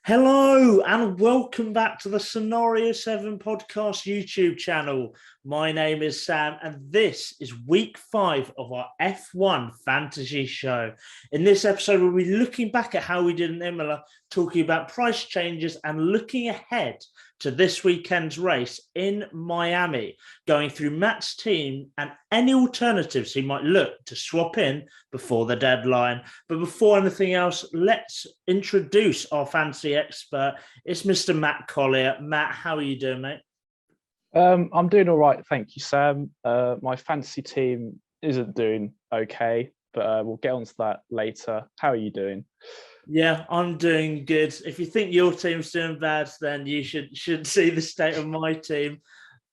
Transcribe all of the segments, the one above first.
Hello and welcome back to the Scenario 7 podcast YouTube channel. My name is Sam and this is week 5 of our F1 fantasy show. In this episode, we'll be looking back at how we did in Imola, talking about price changes and looking ahead to this weekend's race in Miami, going through Matt's team and any alternatives he might look to swap in before the deadline. But before anything else, let's introduce our fantasy expert. It's Mr. Matt Collier. Matt, how are you doing, mate? I'm doing all right, thank you, Sam. My fantasy team isn't doing okay, but we'll get onto that later. How are you doing? Yeah, I'm doing good. If you think your team's doing bad, then you should see the state of my team.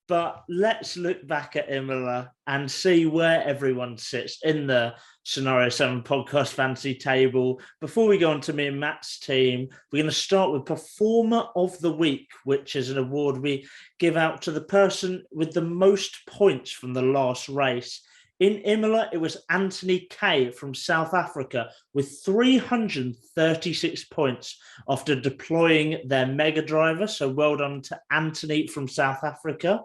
But let's look back at Imola and see where everyone sits in the Scenario 7 podcast fantasy table. Before we go on to me and Matt's team, we're going to start with Performer of the Week, which is an award we give out to the person with the most points from the last race. In Imola, it was Anthony Kay from South Africa with 336 points after deploying their mega driver. So well done to Anthony from South Africa.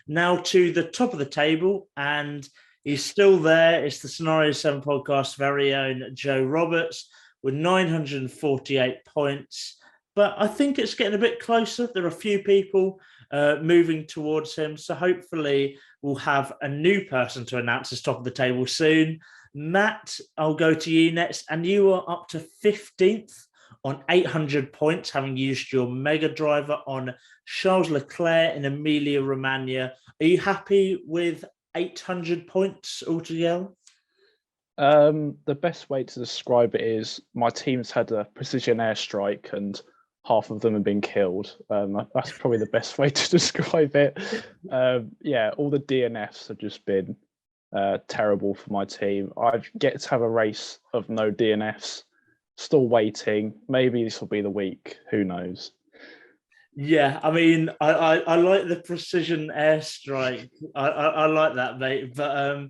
Now to the top of the table, and he's still there. It's the Scenario 7 podcast very own Joe Roberts with 948 points. But I think it's getting a bit closer. There are a few people moving towards him. So hopefully we'll have a new person to announce as top of the table soon. Matt, I'll go to you next. And you are up to 15th on 800 points, having used your mega driver on Charles Leclerc and Emilia Romagna. Are you happy with 800 points altogether? The best way to describe it is my team's had a precision airstrike and half of them have been killed. That's probably the best way to describe it. Yeah, all the DNFs have just been terrible for my team. I get to have a race of no DNFs. Still waiting. Maybe this will be the week. Who knows? Yeah, I mean, I like the precision airstrike. I like that, mate. But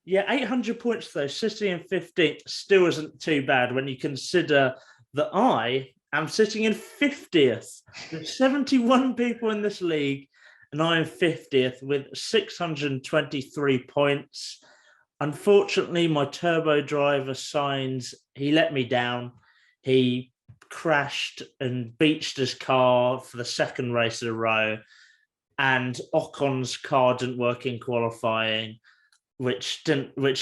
yeah, 800 points though, sitting in 15th still isn't too bad when you consider that I am sitting in 50th. There's 71 people in this league, and I am 50th with 623 points. Unfortunately, my turbo driver Signs, he let me down. He crashed and beached his car for the second race in a row, and Ocon's car didn't work in qualifying, which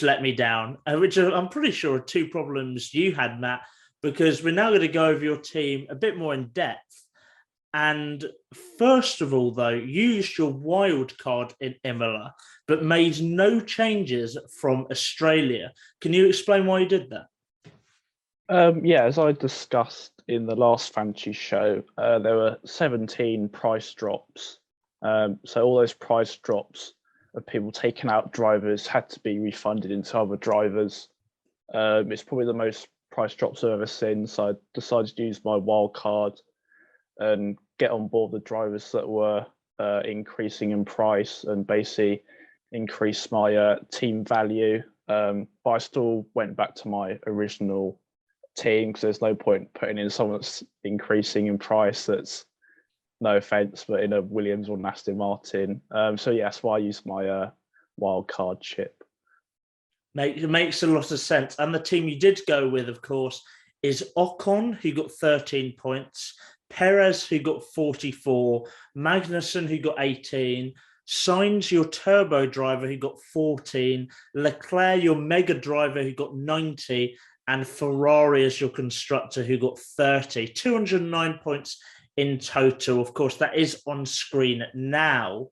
let me down. Which I'm pretty sure are two problems you had, Matt, because we're now going to go over your team a bit more in depth. And first of all, though, you used your wild card in Imola, but made no changes from Australia. Can you explain why you did that? Yeah, as I discussed in the last fantasy show, there were 17 price drops. So all those price drops of people taking out drivers had to be refunded into other drivers. It's probably the most price drops I've ever seen. So I decided to use my wild card and get on board the drivers that were increasing in price and basically increase my team value. But I still went back to my original team because there's no point putting in someone that's increasing in price that's, no offense, but in a Williams or an Aston Martin. So yeah, that's why I used my wild card chip. It makes a lot of sense. And the team you did go with, of course, is Ocon, who got 13 points, Perez, who got 44, Magnussen, who got 18, Sainz, your turbo driver, who got 14, Leclerc, your mega driver, who got 90, and Ferrari as your constructor, who got 30. 209 points in total. Of course, that is on screen now.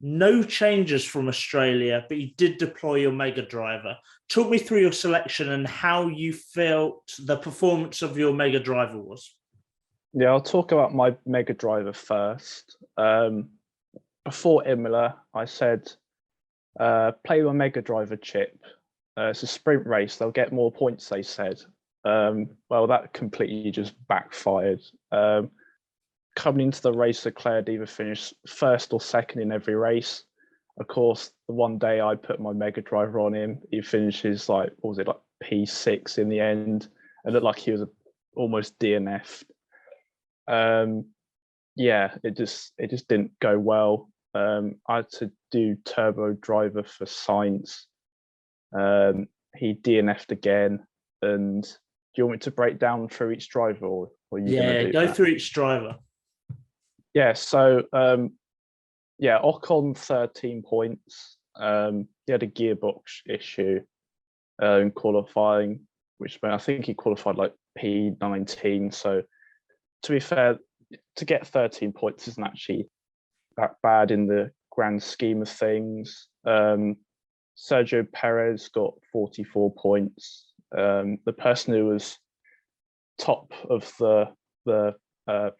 No changes from Australia, but you did deploy your mega driver. Talk me through your selection and how you felt the performance of your mega driver was. Yeah, I'll talk about my mega driver first. Before Imola, I said, play my mega driver chip. It's a sprint race. They'll get more points, they said. Well, that completely just backfired. Coming into the race, Leclerc either finished first or second in every race. Of course, the one day I put my mega driver on him, he finishes like, what was it, like P6 in the end. It looked like he was almost DNF'd. Yeah, it just didn't go well. I had to do turbo driver for science. He DNF'd again. And do you want me to break down through each driver, or are you going to do go that? through each driver. Yeah, so Ocon 13 points. He had a gearbox issue in qualifying, which I think he qualified like P19. So to be fair, to get 13 points isn't actually that bad in the grand scheme of things. Sergio Perez got 44 points. The person who was top of the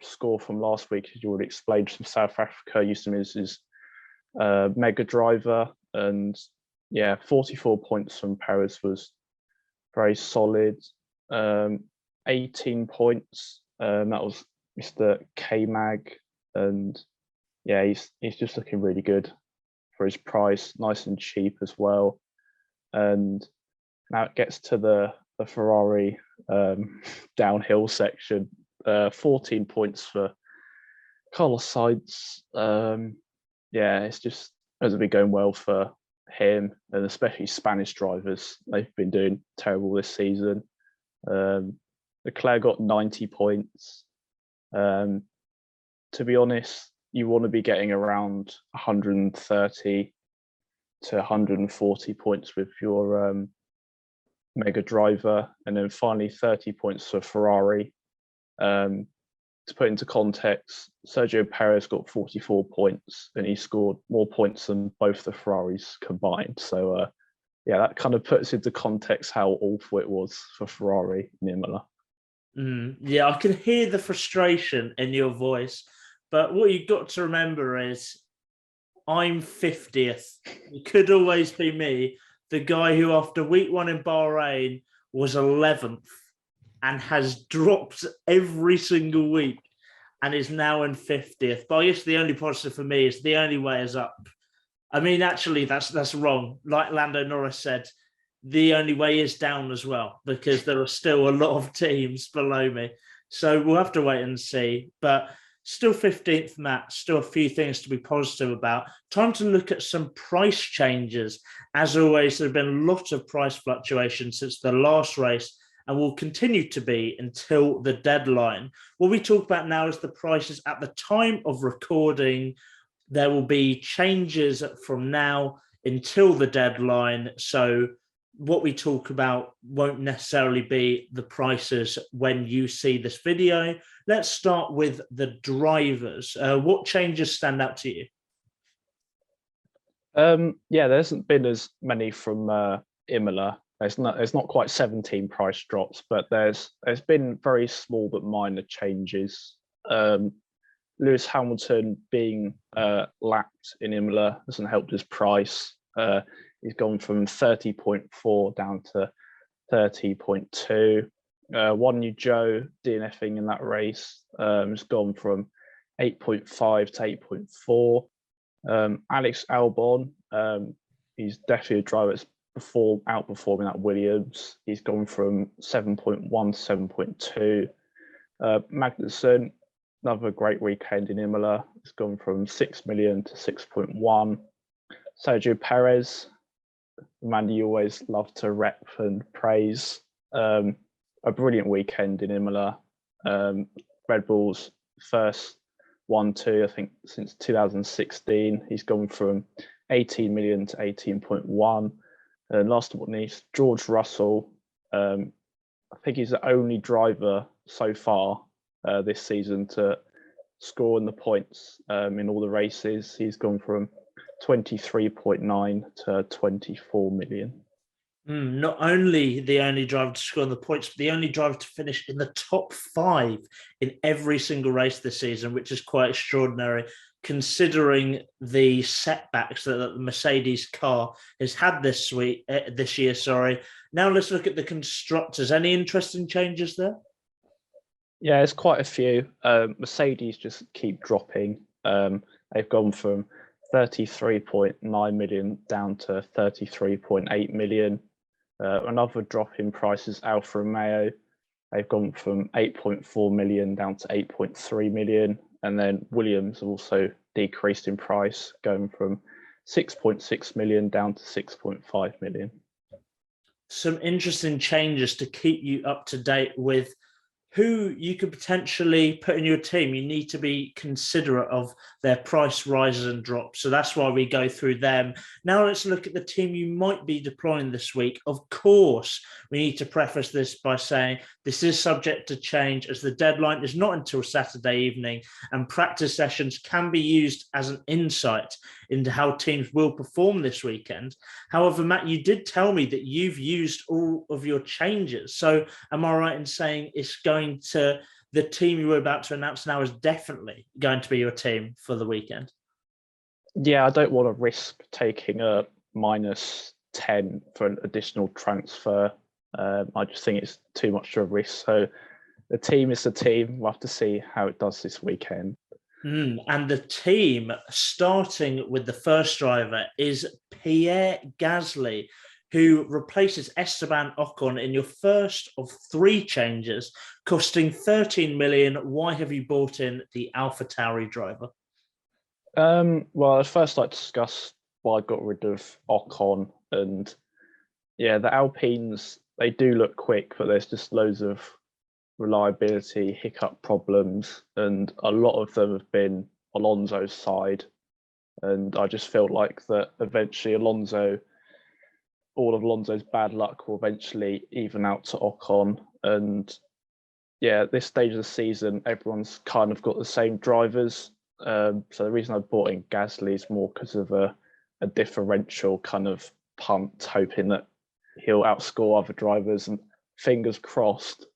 score from last week, as you already explained, from South Africa, Houston is mega driver, and 44 points from Perez was very solid. 18 points, that was Mr. K-Mag, and he's just looking really good for his price, nice and cheap as well. And now it gets to the Ferrari downhill section. 14 points for Carlos Sainz. It's just hasn't been going well for him, and especially Spanish drivers. They've been doing terrible this season. Leclerc got 90 points. To be honest, you want to be getting around 130 to 140 points with your mega driver, and then finally 30 points for Ferrari. To put into context, Sergio Perez got 44 points, and he scored more points than both the Ferraris combined. So that kind of puts into context how awful it was for Ferrari in Imola. Yeah, I can hear the frustration in your voice, but what you've got to remember is I'm 50th. It could always be me, the guy who after week 1 in Bahrain was 11th and has dropped every single week and is now in 50th. But I guess the only positive for me is the only way is up. I mean, actually, that's wrong. Like Lando Norris said, the only way is down as well, because there are still a lot of teams below me. So we'll have to wait and see. But still 15th, Matt, still a few things to be positive about. Time to look at some price changes. As always, there have been a lot of price fluctuations since the last race, and will continue to be until the deadline. What we talk about now is the prices at the time of recording. There will be changes from now until the deadline. So what we talk about won't necessarily be the prices when you see this video. Let's start with the drivers. What changes stand out to you? There hasn't been as many from Imola. There's not quite 17 price drops, but there's been very small but minor changes. Lewis Hamilton being lapped in Imola hasn't helped his price. He's gone from 30.4 down to 30.2. One new Joe DNFing in that race has gone from 8.5 to 8.4. Alex Albon, he's definitely a driver that's outperforming that Williams. He's gone from 7.1 to 7.2. Magnussen, another great weekend in Imola. It's gone from 6 million to 6.1. Sergio Perez, the man you always love to rep and praise. A brilliant weekend in Imola. Red Bull's first 1-2, I think, since 2016. He's gone from 18 million to 18.1. And last but not least, George Russell. I think he's the only driver so far this season to score in the points in all the races. He's gone from 23.9 to 24 million. Not only the only driver to score on the points, but the only driver to finish in the top 5 in every single race this season, which is quite extraordinary, considering the setbacks that the Mercedes car has had this year. Now let's look at the constructors. Any interesting changes there? Yeah, there's quite a few. Mercedes just keep dropping. They've gone from 33.9 million down to 33.8 million. Another drop in price is Alfa Romeo. They've gone from 8.4 million down to 8.3 million. And then Williams have also decreased in price, going from 6.6 million down to 6.5 million. Some interesting changes to keep you up to date with who you could potentially put in your team. You need to be considerate of their price rises and drops. So that's why we go through them. Now let's look at the team you might be deploying this week. Of course, we need to preface this by saying this is subject to change, as the deadline is not until Saturday evening, and practice sessions can be used as an insight into how teams will perform this weekend. However, Matt, you did tell me that you've used all of your changes. So am I right in saying it's going to, the team you were about to announce now is definitely going to be your team for the weekend? Yeah, I don't want to risk taking a -10 for an additional transfer. I just think it's too much of a risk. So the team is the team. We'll have to see how it does this weekend. And the team, starting with the first driver, is Pierre Gasly, who replaces Esteban Ocon in your first of 3 changes, costing 13 million. Why have you bought in the AlphaTauri driver? Well, I'd first like to discuss why I got rid of Ocon. And yeah, the Alpines, they do look quick, but there's just loads of reliability hiccup problems, and a lot of them have been Alonso's side. And I just felt like that eventually all of Alonso's bad luck will eventually even out to Ocon. And yeah, at this stage of the season, everyone's kind of got the same drivers. So the reason I bought in Gasly is more because of a differential kind of punt, hoping that he'll outscore other drivers, and fingers crossed,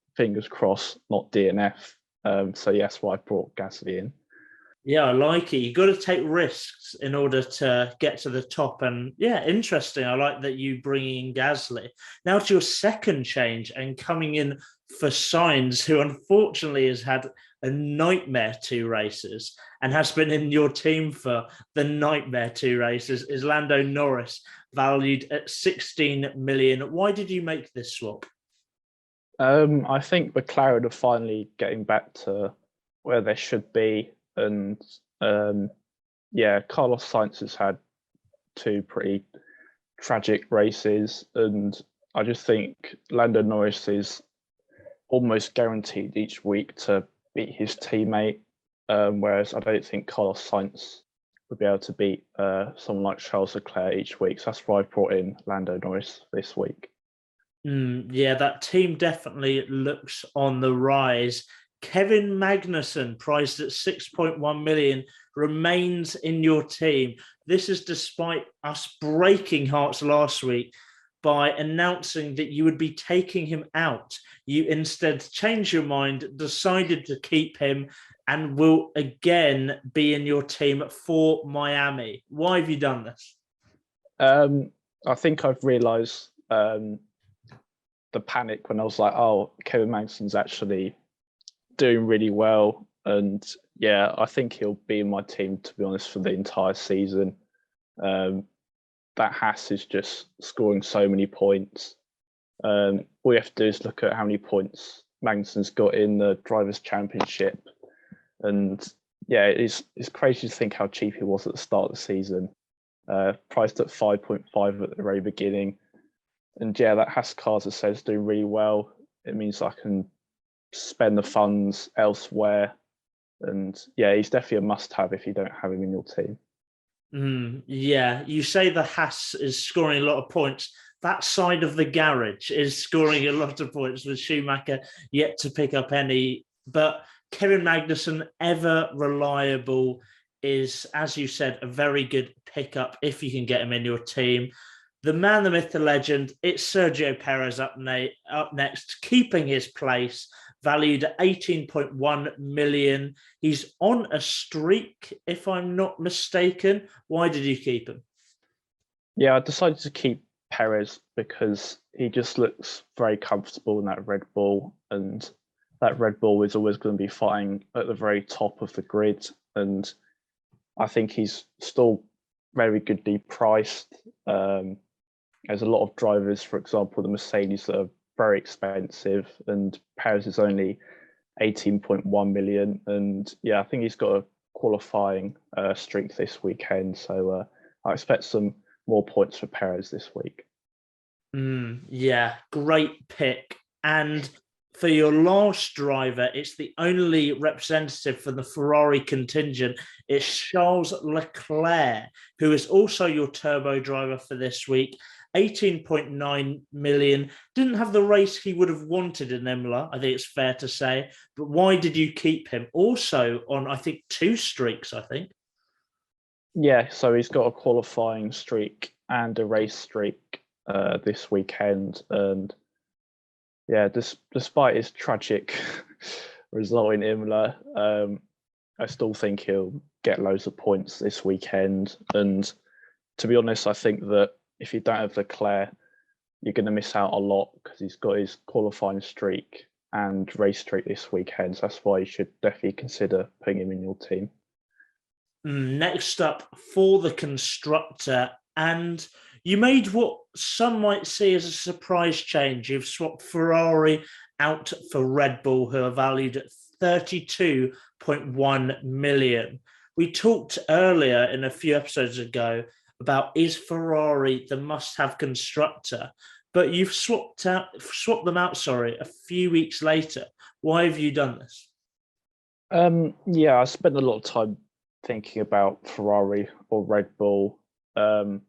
not DNF. So yes, why I brought Gasly in. Yeah, I like it. You've got to take risks in order to get to the top. And yeah, interesting. I like that you bring in Gasly. Now to your second change, and coming in for Sainz, who unfortunately has had a nightmare 2 races and has been in your team for the nightmare 2 races, is Lando Norris, valued at 16 million. Why did you make this swap? I think McLaren are finally getting back to where they should be. And yeah, Carlos Sainz has had 2 pretty tragic races, and I just think Lando Norris is almost guaranteed each week to beat his teammate, whereas I don't think Carlos Sainz would be able to beat someone like Charles Leclerc each week. So that's why I brought in Lando Norris this week. Yeah, that team definitely looks on the rise. Kevin Magnussen, priced at 6.1 million, remains in your team. This is despite us breaking hearts last week by announcing that you would be taking him out. You instead changed your mind, decided to keep him, and will again be in your team for Miami. Why have you done this? I think I've realised the panic when I was like, oh, Kevin Magnussen's actually doing really well. And yeah, I think he'll be in my team, to be honest, for the entire season. That Haas is just scoring so many points. All you have to do is look at how many points Magnussen's got in the Drivers' Championship. And yeah, it's crazy to think how cheap he was at the start of the season. Priced at 5.5 at the very beginning. And yeah, that Haas car, as I said, is doing really well. It means I can spend the funds elsewhere. And yeah, he's definitely a must-have if you don't have him in your team. Yeah, you say the Haas is scoring a lot of points. That side of the garage is scoring a lot of points, with Schumacher yet to pick up any. But Kevin Magnussen, ever reliable, is, as you said, a very good pickup if you can get him in your team. The man, the myth, the legend, it's Sergio Perez up next, keeping his place, valued at 18.1 million. He's on a streak, if I'm not mistaken. Why did you keep him? Yeah, I decided to keep Perez because he just looks very comfortable in that Red Bull, and that Red Bull is always going to be fighting at the very top of the grid. And I think he's still very goodly priced. There's a lot of drivers, for example, the Mercedes, that are very expensive, and Perez is only 18.1 million. And yeah, I think he's got a qualifying streak this weekend. So I expect some more points for Perez this week. Yeah, great pick. And for your last driver, it's the only representative for the Ferrari contingent. It's Charles Leclerc, who is also your turbo driver for this week. 18.9 million. Didn't have the race he would have wanted in Imola, I think it's fair to say. But why did you keep him? Also on, I think, 2 streaks, I think. Yeah, so he's got a qualifying streak and a race streak this weekend. And yeah, despite his tragic result in Imola, I still think he'll get loads of points this weekend. And to be honest, I think that if you don't have Leclerc, you're going to miss out a lot because he's got his qualifying streak and race streak this weekend. So that's why you should definitely consider putting him in your team. Next up for the constructor, and you made what some might see as a surprise change. You've swapped Ferrari out for Red Bull, who are valued at 32.1 million. We talked earlier in a few episodes ago about, is Ferrari the must-have constructor? But you've swapped them out, a few weeks later. Why have you done this? Yeah, I spent a lot of time thinking about Ferrari or Red Bull. I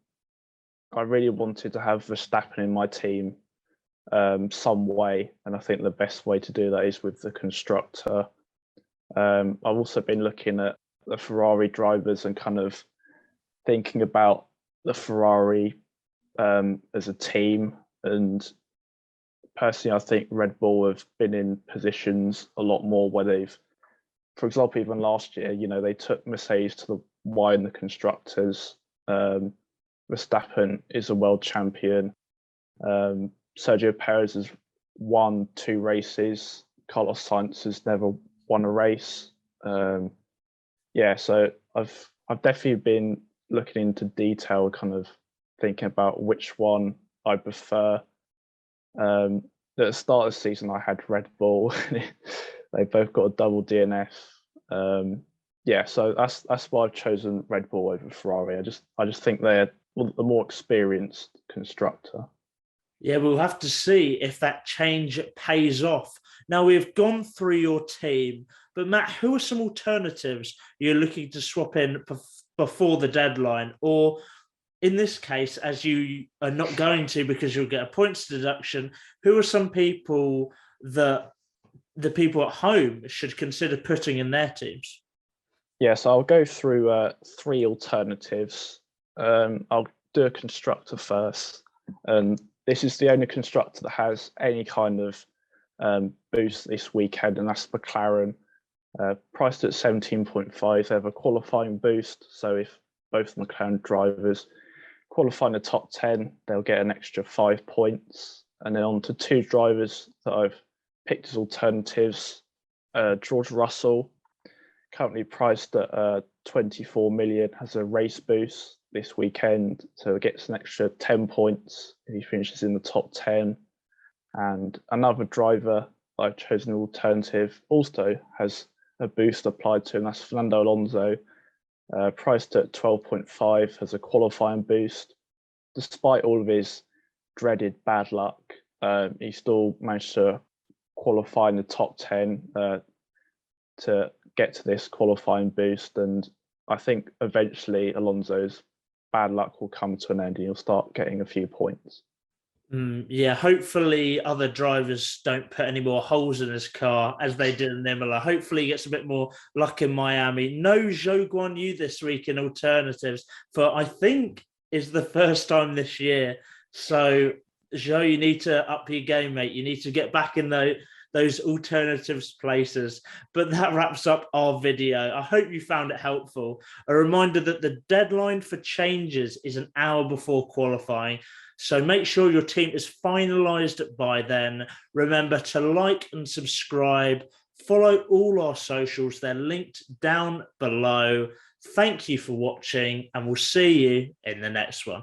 really wanted to have Verstappen in my team some way, and I think the best way to do that is with the constructor. I've also been looking at the Ferrari drivers and kind of thinking about the Ferrari as a team. And personally, I think Red Bull have been in positions a lot more where they've, for example, even last year, they took Mercedes to the Y in the constructors. Verstappen is a world champion. Sergio Perez has won 2 races. Carlos Sainz has never won a race. Yeah, so I've definitely been looking into detail, kind of thinking about which one I prefer. At the start of the season, I had Red Bull. They both got a double DNF. Yeah, so that's why I've chosen Red Bull over Ferrari. I just think they're the more experienced constructor. Yeah, we'll have to see if that change pays off. Now, we've gone through your team, but Matt, who are some alternatives you're looking to swap in before the deadline? Or in this case, as you are not going to because you'll get a points deduction, who are some people that the people at home should consider putting in their teams? Yeah, so I'll go through 3 alternatives. I'll do a constructor first. And this is the only constructor that has any kind of boost this weekend, and that's McLaren. Priced at 17.5, they have a qualifying boost. So if both McLaren drivers qualify in the top 10, they'll get an extra 5 points. And then on to 2 drivers that I've picked as alternatives. George Russell, currently priced at 24 million, has a race boost this weekend, so it gets an extra 10 points if he finishes in the top 10. And another driver I've chosen an alternative also has a boost applied to him, that's Fernando Alonso, priced at 12.5, has a qualifying boost. Despite all of his dreaded bad luck, he still managed to qualify in the top 10 to get to this qualifying boost. And I think eventually Alonso's bad luck will come to an end and he'll start getting a few points. Yeah, hopefully other drivers don't put any more holes in his car as they did in Imola. Hopefully he gets a bit more luck in Miami. No Zhou Guan Yu this week in alternatives for, I think, is the first time this year. So, Zhou, you need to up your game, mate. You need to get back in those alternatives places. But that wraps up our video. I hope you found it helpful. A reminder that the deadline for changes is an hour before qualifying. So make sure your team is finalised by then. Remember to like and subscribe. Follow all our socials. They're linked down below. Thank you for watching, and we'll see you in the next one.